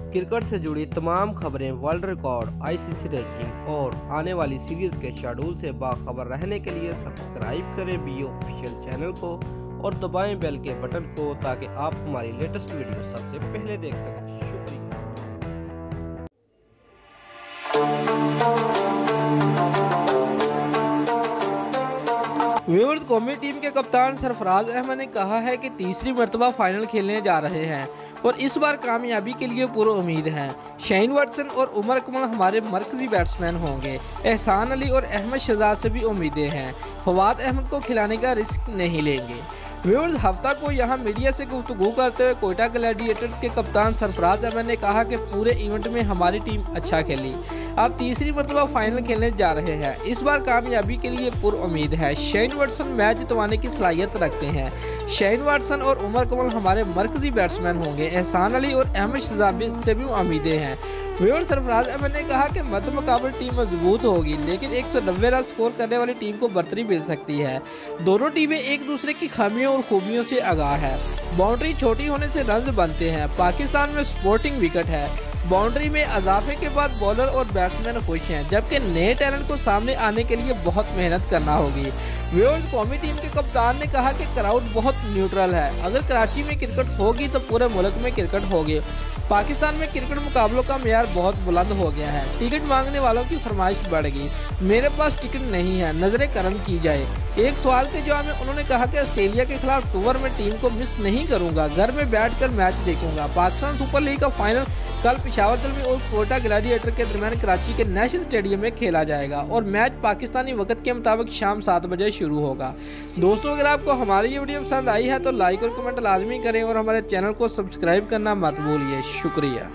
Cricket से जुड़ी तमाम खबरें, वर्ल्ड रिकॉर्ड, आईसीसी रैंकिंग और आने वाली सीरीज के शेड्यूल से बाखबर रहने के लिए सब्सक्राइब करें बी ऑफिशियल चैनल को और दबाएं बेल के बटन को ताकि आप हमारी लेटेस्ट वीडियो सबसे पहले देख सकें। शुक्रिया। व्यूअर्स, कौमी टीम के कप्तान सरफराज अहमद ने कहा है कि तीसरी मर्तबा फाइनल खेलने जा रहे हैं और इस बार कामयाबी के लिए पूरी उम्मीद है। शाइन वाटसन और उमर अकमल हमारे मरकजी बैट्समैन होंगे। एहसान अली और अहमद शहजाद से भी उम्मीदें हैं। फवाद अहमद को खिलाने का रिस्क नहीं लेंगे। व्यूअर्स, हफ्ता को यहां मीडिया से गुफ्तगू करते हुए कोयटा ग्लैडिएटर्स के कप्तान सरफराज अहमद ने कहा कि पूरे इवेंट में हमारी टीम अच्छा खेली। अब तीसरी मरतबा फाइनल खेलने जा रहे हैं। इस बार कामयाबी के लिए पूरी उम्मीद है। शाइन वाटसन मैच जितवाने की सलाहियत रखते हैं। शाइन वाटसन और उमर अकमल हमारे मरकजी बैट्समैन होंगे। एहसान अली और अहमद शहजाद से भी उम्मीदें हैं। व्यूअर्स, सरफराज अहमद ने कहा कि मध्य मुकाबले टीम मजबूत होगी, लेकिन 190 रन स्कोर करने वाली टीम को बर्तरी मिल सकती है। दोनों टीमें एक दूसरे की खामियों और खूबियों से आगाह है। बाउंड्री छोटी होने से रन बनते हैं। पाकिस्तान में स्पोर्टिंग विकेट है। बाउंड्री में इजाफे के बाद बॉलर और बैट्समैन खुश हैं, जबकि नए टैलेंट को सामने आने के लिए बहुत मेहनत करना होगी। व्यूअर्स, कौमी टीम के कप्तान ने कहा कि क्राउड बहुत न्यूट्रल है। अगर कराची में क्रिकेट होगी तो पूरे मुल्क में क्रिकेट होगी। पाकिस्तान में क्रिकेट मुकाबलों का मेयार बहुत बुलंद हो गया है। टिकट मांगने वालों की फरमाइश बढ़ गई। मेरे पास टिकट नहीं है, नजरें करम की जाए। एक सवाल के जवाब में उन्होंने कहा कि ऑस्ट्रेलिया के खिलाफ टूर में टीम को मिस नहीं करूंगा, घर में बैठकर मैच देखूंगा। पाकिस्तान सुपर लीग का फाइनल कल पेशावर दल में और कोयटा ग्लैडिएटर के दरमियान कराची के नेशनल स्टेडियम में खेला जाएगा और मैच पाकिस्तानी वक्त के मुताबिक शाम 7 बजे शुरू होगा। दोस्तों, अगर आपको हमारी ये वीडियो पसंद आई है तो लाइक और कमेंट लाजमी करें और हमारे चैनल को सब्सक्राइब करना मत भूलिए। शुक्रिया।